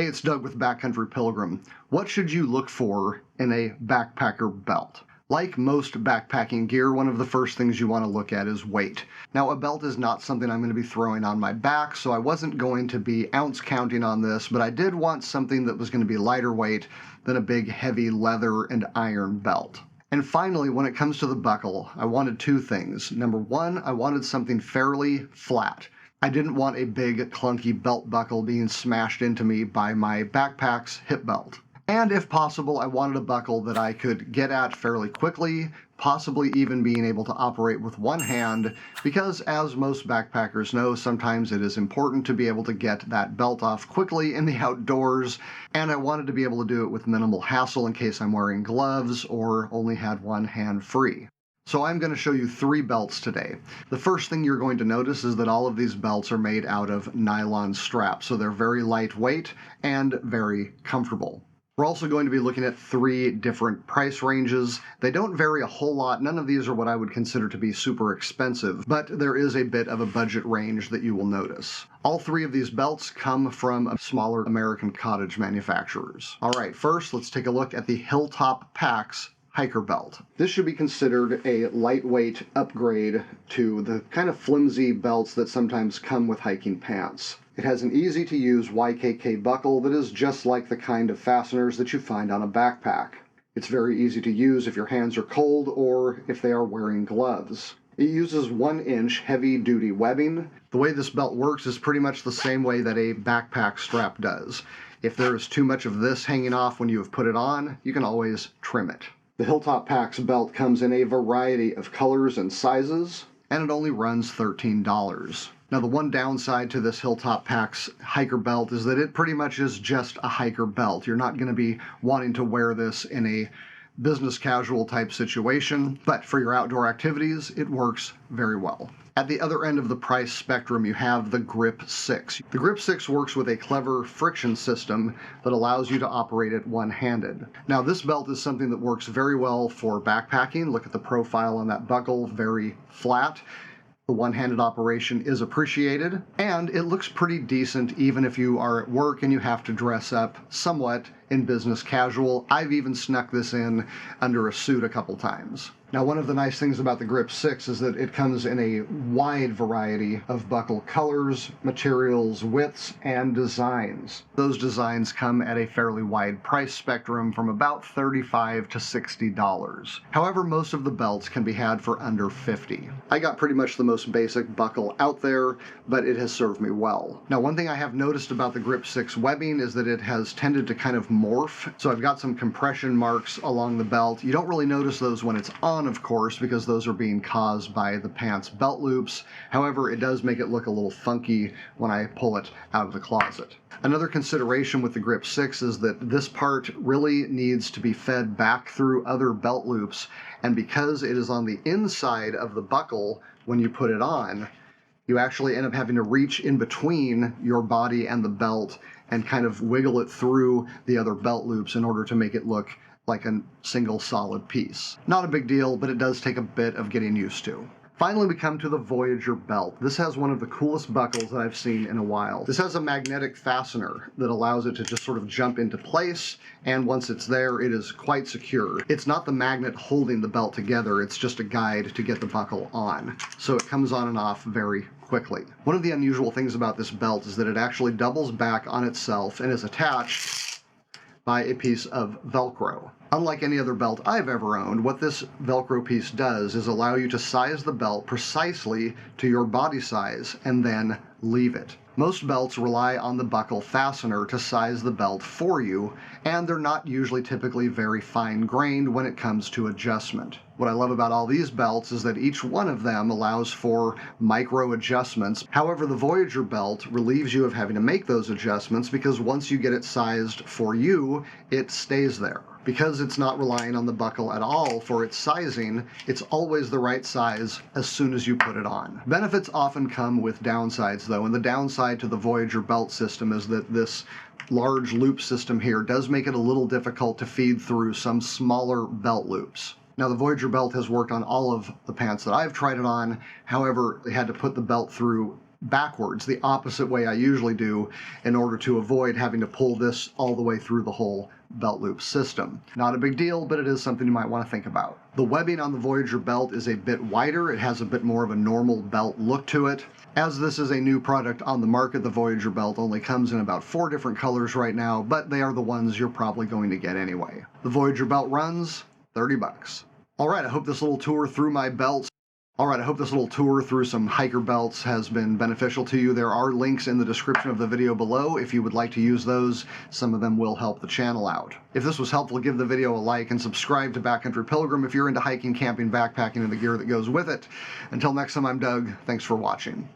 Hey, it's Doug with Backcountry Pilgrim. What should you look for in a backpacker belt? Like most backpacking gear, one of the first things you want to look at is weight. Now, a belt is not something I'm going to be throwing on my back, so I wasn't going to be ounce counting on this, but I did want something that was going to be lighter weight than a big heavy leather and iron belt. And finally, when it comes to the buckle, I wanted two things. Number one, I wanted something fairly flat. I didn't want a big, clunky belt buckle being smashed into me by my backpack's hip belt. And if possible, I wanted a buckle that I could get at fairly quickly, possibly even being able to operate with one hand, because as most backpackers know, sometimes it is important to be able to get that belt off quickly in the outdoors, and I wanted to be able to do it with minimal hassle in case I'm wearing gloves or only had one hand free. So I'm going to show you three belts today. The first thing you're going to notice is that all of these belts are made out of nylon straps, so they're very lightweight and very comfortable. We're also going to be looking at three different price ranges. They don't vary a whole lot. None of these are what I would consider to be super expensive, but there is a bit of a budget range that you will notice. All three of these belts come from smaller American cottage manufacturers. All right, first let's take a look at the Hilltop Packs hiker belt. This should be considered a lightweight upgrade to the kind of flimsy belts that sometimes come with hiking pants. It has an easy-to-use YKK buckle that is just like the kind of fasteners that you find on a backpack. It's very easy to use if your hands are cold or if they are wearing gloves. It uses 1-inch heavy-duty webbing. The way this belt works is pretty much the same way that a backpack strap does. If there is too much of this hanging off when you have put it on, you can always trim it. The Hilltop Packs belt comes in a variety of colors and sizes, and it only runs $13. Now, the one downside to this Hilltop Packs hiker belt is that it pretty much is just a hiker belt. You're not going to be wanting to wear this in a business casual type situation, but for your outdoor activities, it works very well. At the other end of the price spectrum, you have the Grip 6. The Grip 6 works with a clever friction system that allows you to operate it one-handed. Now, this belt is something that works very well for backpacking. Look at the profile on that buckle, very flat. The one-handed operation is appreciated, and it looks pretty decent even if you are at work and you have to dress up somewhat in business casual. I've even snuck this in under a suit a couple times. Now, one of the nice things about the Grip 6 is that it comes in a wide variety of buckle colors, materials, widths, and designs. Those designs come at a fairly wide price spectrum from about $35 to $60. However, most of the belts can be had for under $50. I got pretty much the most basic buckle out there, but it has served me well. Now, one thing I have noticed about the Grip 6 webbing is that it has tended to kind of morph. So I've got some compression marks along the belt. You don't really notice those when it's on, of course, because those are being caused by the pants belt loops. However, it does make it look a little funky when I pull it out of the closet. Another consideration with the Grip 6 is that this part really needs to be fed back through other belt loops, and because it is on the inside of the buckle when you put it on, you actually end up having to reach in between your body and the belt and kind of wiggle it through the other belt loops in order to make it look like a single solid piece. Not a big deal, but it does take a bit of getting used to. Finally, we come to the Voyager belt. This has one of the coolest buckles that I've seen in a while. This has a magnetic fastener that allows it to just sort of jump into place, and once it's there, it is quite secure. It's not the magnet holding the belt together, it's just a guide to get the buckle on. So it comes on and off very quickly. One of the unusual things about this belt is that it actually doubles back on itself and is attached by a piece of Velcro. Unlike any other belt I've ever owned, what this Velcro piece does is allow you to size the belt precisely to your body size and then leave it. Most belts rely on the buckle fastener to size the belt for you, and they're not usually typically very fine-grained when it comes to adjustment. What I love about all these belts is that each one of them allows for micro adjustments. However, the Voyager belt relieves you of having to make those adjustments because once you get it sized for you, it stays there. Because it's not relying on the buckle at all for its sizing, it's always the right size as soon as you put it on. Benefits often come with downsides though, and the downside to the Voyager belt system is that this large loop system here does make it a little difficult to feed through some smaller belt loops. Now, the Voyager belt has worked on all of the pants that I've tried it on. However, they had to put the belt through backwards, the opposite way I usually do, in order to avoid having to pull this all the way through the whole belt loop system. Not a big deal, but it is something you might want to think about. The webbing on the Voyager belt is a bit wider. It has a bit more of a normal belt look to it. As this is a new product on the market, the Voyager belt only comes in about 4 different colors right now, but they are the ones you're probably going to get anyway. The Voyager belt runs $30. Alright, I hope this little tour through my belts Alright, I hope this little tour through some hiker belts has been beneficial to you. There are links in the description of the video below if you would like to use those. Some of them will help the channel out. If this was helpful, give the video a like and subscribe to Backcountry Pilgrim if you're into hiking, camping, backpacking, and the gear that goes with it. Until next time, I'm Doug. Thanks for watching.